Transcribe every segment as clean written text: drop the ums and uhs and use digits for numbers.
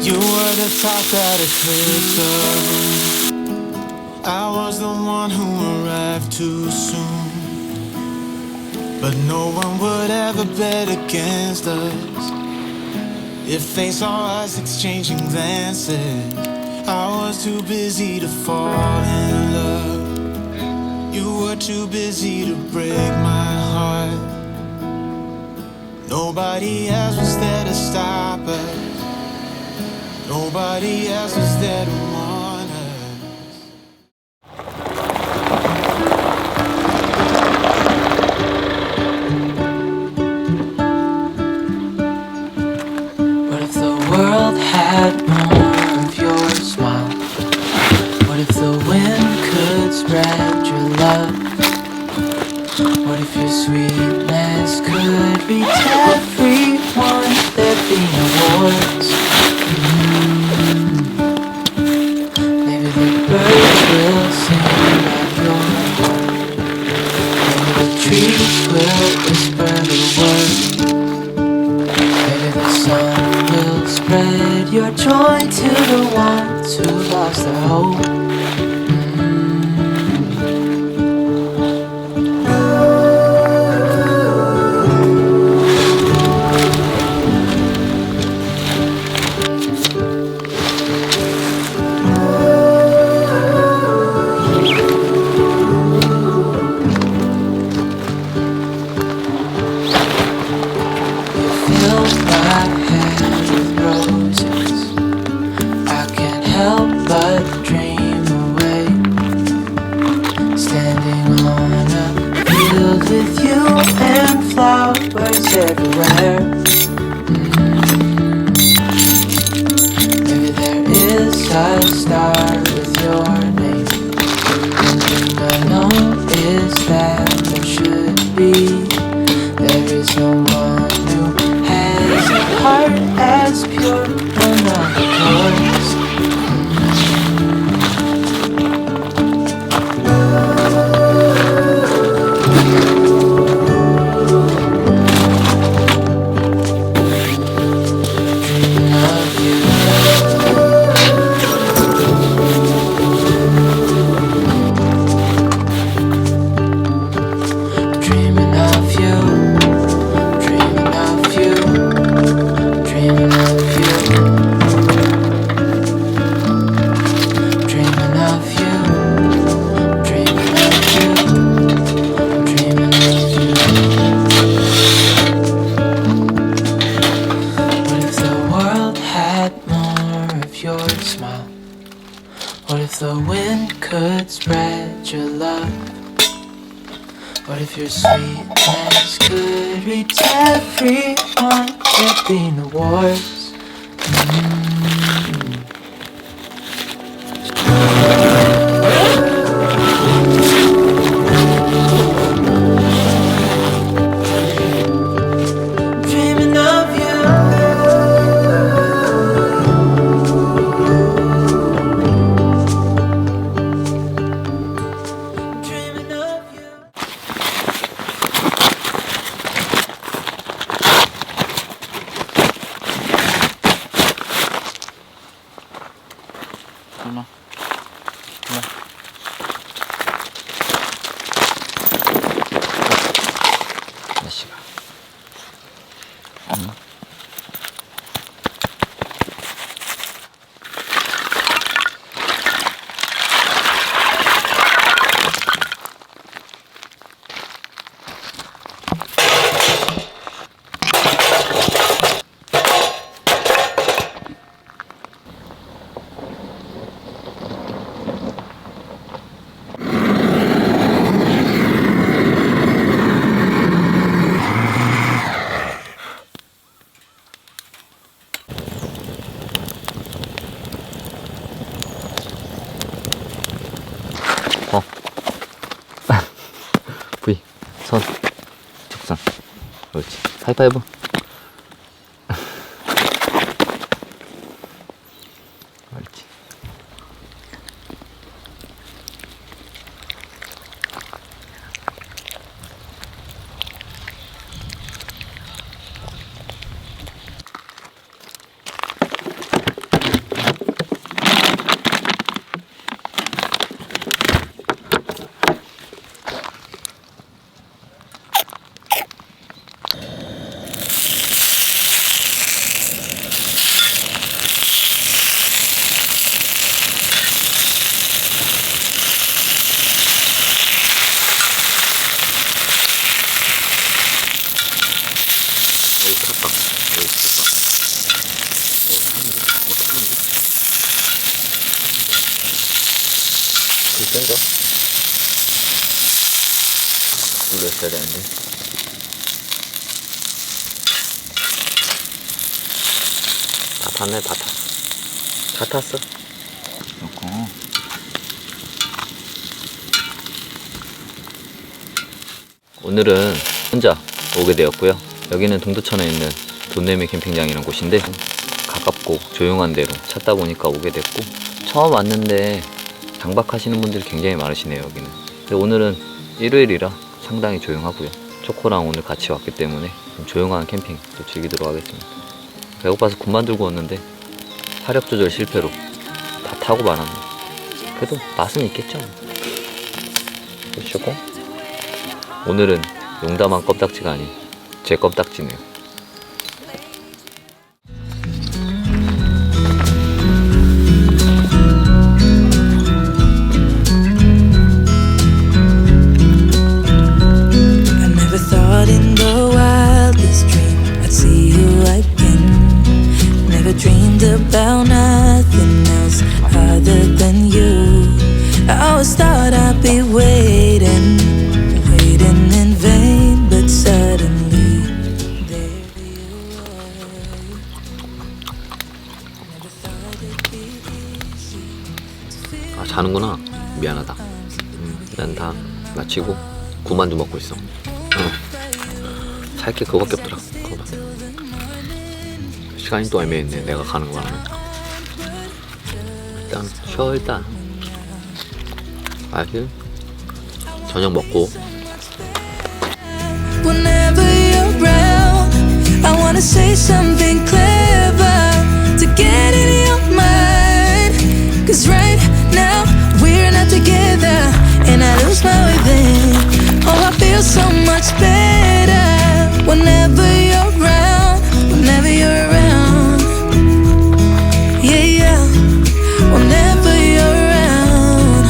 You were the top that eclipsed the room. I was the one who arrived too soon. But no one would ever bet against us. If they saw us exchanging glances, I was too busy to fall in love. You were too busy to break my heart. Nobody else was there to stop us. Nobody else was there to warn us. What if the world had more of your smile? What if the wind could spread your love? What if your sweetness could reach everyone? There'd be no wars. Maybe the birds will sing at your heart. Maybe the trees will whisper the word. Maybe the sun will spread your joy to the ones who lost their hope. Everywhere. Maybe there is a star with your name. One thing I know is that there should be. There is no one who has a heart as pure, none of yours. What if the wind could spread your love? What if your sweetness could reach everyone? There'd be no wars. 엄마, 아저씨가 엄마. V, 선, 직선. 그렇지. 하이파이브. 그렇지. 있어야 되는데. 다 탔네, 다 탔어. 다 탔어. 그렇고. 오늘은 혼자 오게 되었고요. 여기는 동두천에 있는 돈내미캠핑장이라는 곳인데 가깝고 조용한 데로 찾다 보니까 오게 됐고, 처음 왔는데 장박하시는 분들이 굉장히 많으시네요. 여기는. 근데 오늘은 일요일이라 상당히 조용하고요. 초코랑 오늘 같이 왔기 때문에 좀 조용한 캠핑 또 즐기도록 하겠습니다. 배고파서 군만 들고 왔는데 화력 조절 실패로 다 타고 말았네. 그래도 맛은 있겠죠. 보시고, 오늘은 용담한 껌딱지가 아닌 제 껌딱지네요. About nothing else other than you. I always thought I'd be waiting in vain, but suddenly there you were. Never thought it'd be easy to feel. 아, 자는구나. 미안하다. 난 다 마치고 구만두 먹고 있어. 살 게 그거밖에 없더라. 그거밖에. 시간이 또 애매했네. 내가 가는 거라면. 일단 쉬어. 일단 알겠지? 저녁 먹고. Whenever you're around, I wanna say something clever to get in your mind. 'Cause right now we're not together, and I lose my way then. Oh, I feel so much better whenever you're around. Whenever you're around, yeah, yeah. Whenever you're around,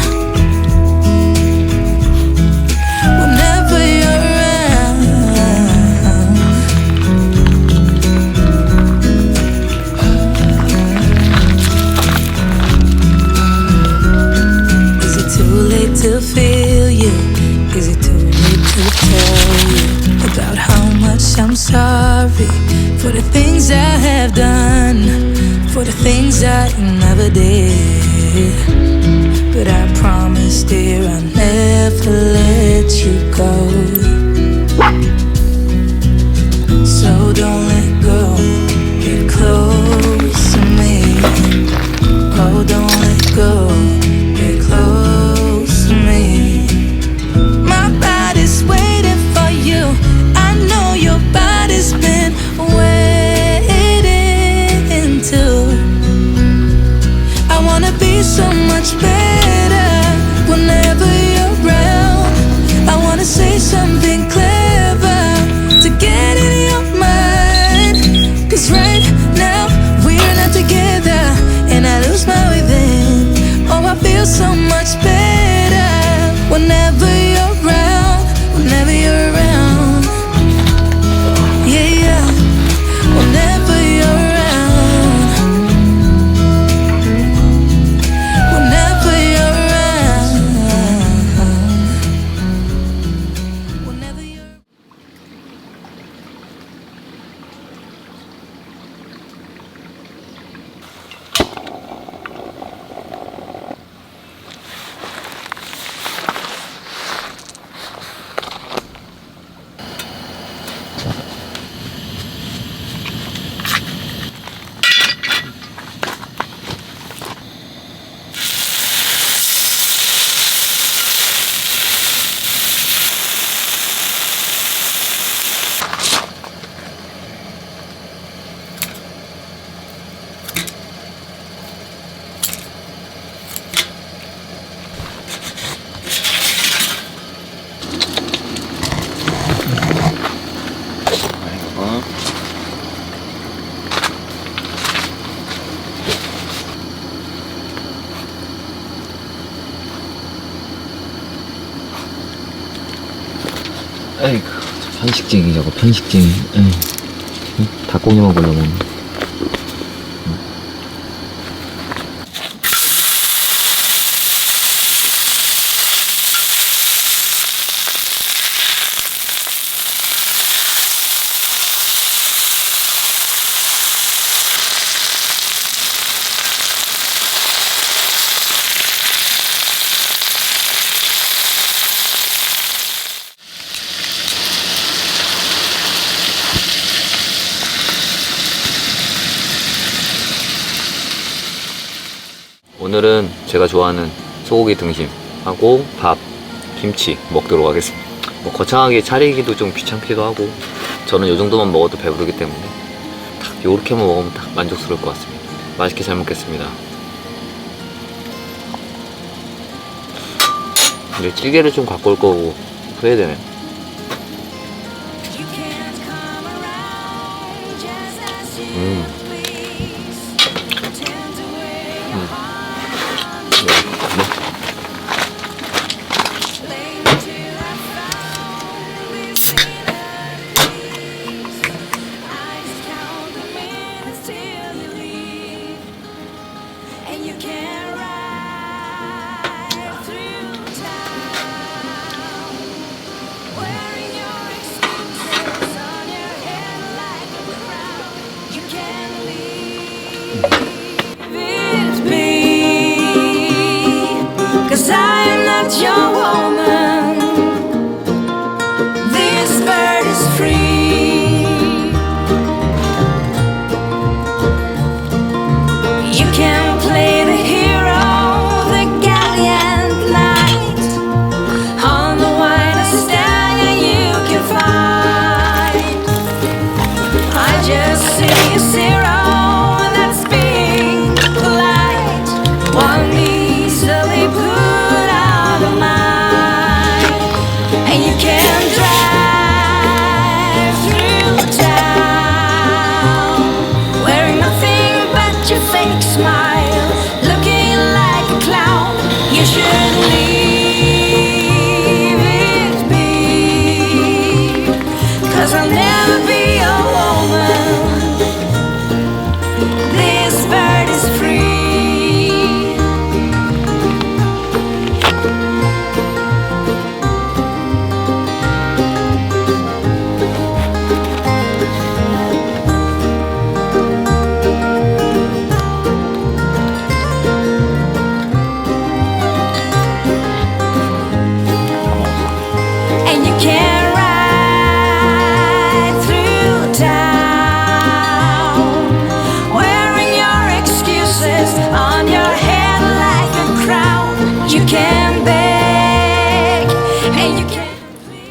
whenever you're around. Is it too late to feel you? Is it too late to tell you about how much I'm sorry for the things I have done, for the things I never did? But I promise, dear, I'll never let you go. So don't let go, get close to me. Oh, don't let go, get close to me. My body's waiting for you. I know your body's been waiting too. I wanna be so much better whenever you're around. I wanna say something clever to get in your mind. 'Cause right now we're not together, and I lose my way then. Oh, I feel so much better whenever you're around. Whenever you're around, yeah, yeah. Whenever you're around, whenever you're around, whenever you're. 에이구, 편식쟁이 저거 편식쟁이. 에이, 닭고기 먹으려고. 오늘은 제가 좋아하는 소고기 등심하고 밥, 김치 먹도록 하겠습니다. 뭐 거창하게 차리기도 좀 귀찮기도 하고 저는 이 정도만 먹어도 배부르기 때문에 딱 요렇게만 먹으면 딱 만족스러울 것 같습니다. 맛있게 잘 먹겠습니다. 근데 찌개를 좀 갖고 올 거고 후회되네.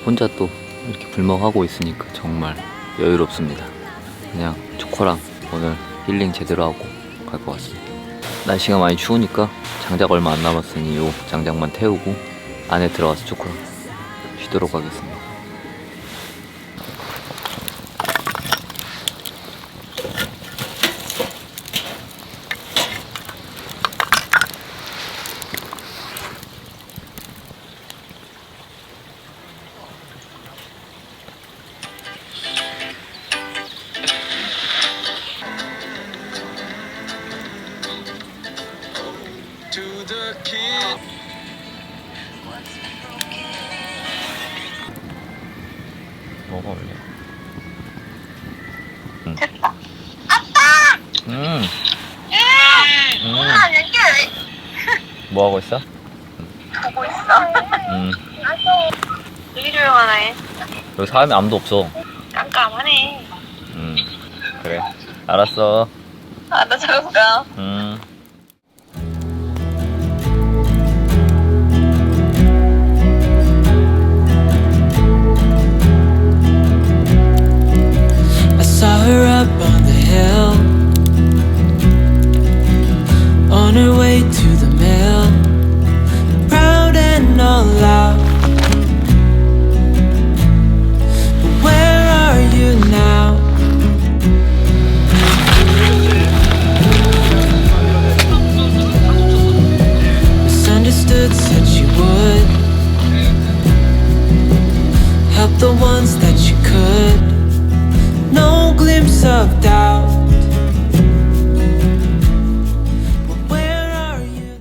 혼자 또 이렇게 불멍하고 있으니까 정말 여유롭습니다. 그냥 초코랑 오늘 힐링 제대로 하고 갈 것 같습니다. 날씨가 많이 추우니까 장작 얼마 안 남았으니 요 장작만 태우고 안에 들어가서 초코랑 쉬도록 하겠습니다. 뭐가 올려? 됐다. 아빠! 뭐 하고 있어? 보고 있어. 되게 조용하네. 여기 사람이 아무도 없어. 깜깜하네. 그래. 알았어. 아, 나 잠깐. I saw her up on the hill, on her way to the mill, proud and all out. But where are you now? Misunderstood, said she would help the ones that she could. No glimpse of doubt. But where are you?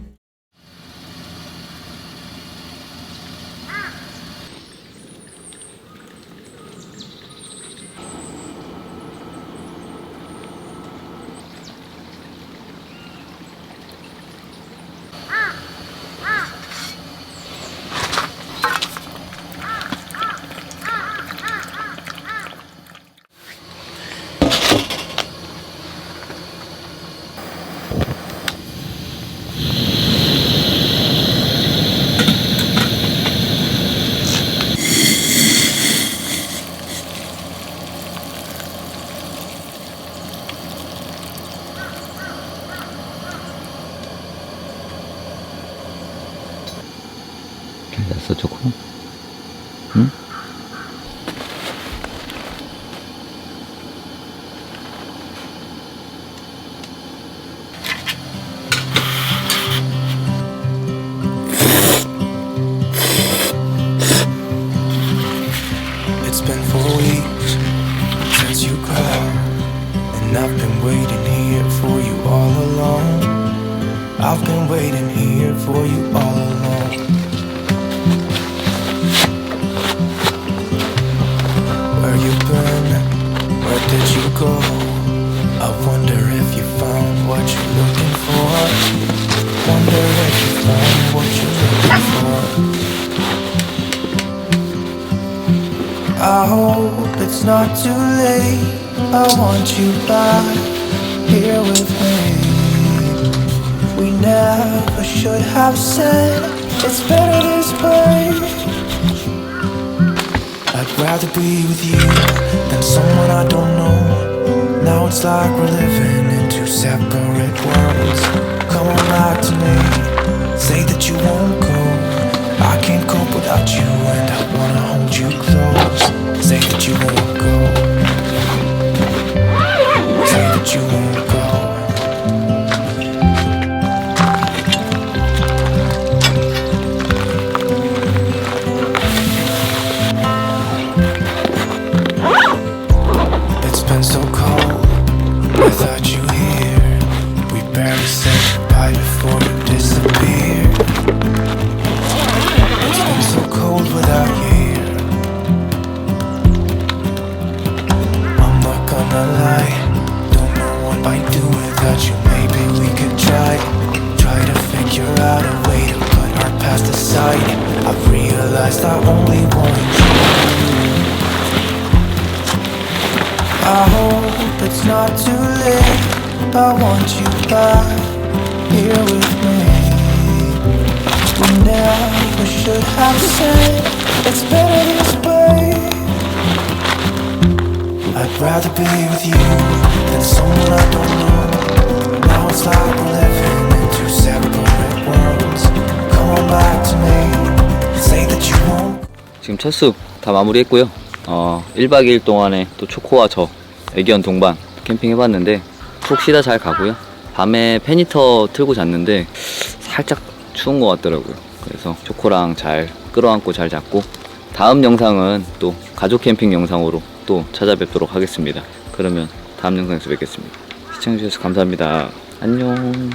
맛있어 초코? 응? It's been 4 weeks since you called, and I've been waiting here for you all along. I've been waiting here for you all along. Where you been? Where did you go? I wonder if you found what you're looking for. Wonder if you found what you're looking for. I hope it's not too late. I want you back here with me. We never should have said it's better this way. I'd rather be with you than someone I don't know. Now it's like we're living in two separate worlds. Come on back to me, say that you won't go. I can't cope without you and I wanna hold you close. Say that you won't go. Say that you won't go. It's been so cold without you here. We barely said goodbye before you disappeared. It's been so cold without you here. I'm not gonna lie, don't know what I'd do without you. Maybe we could try to figure out a way to put our past aside. I've realized I only want you. I hope it's not too late. I want you back here with me. We never should have said it's better this way. I'd rather be with you than someone I don't know. Now it's like we're living in two separate worlds. Come on back to me, say that you won't. 지금 첫 숲 다 마무리했고요. 1박 2일 동안에 또 초코와 저 애견 동반 캠핑 해봤는데 푹 쉬다 잘 가고요. 밤에 팬히터 틀고 잤는데 살짝 추운 것 같더라고요. 그래서 초코랑 잘 끌어안고 잘 잤고, 다음 영상은 또 가족 캠핑 영상으로 또 찾아뵙도록 하겠습니다. 그러면 다음 영상에서 뵙겠습니다. 시청해주셔서 감사합니다. 안녕.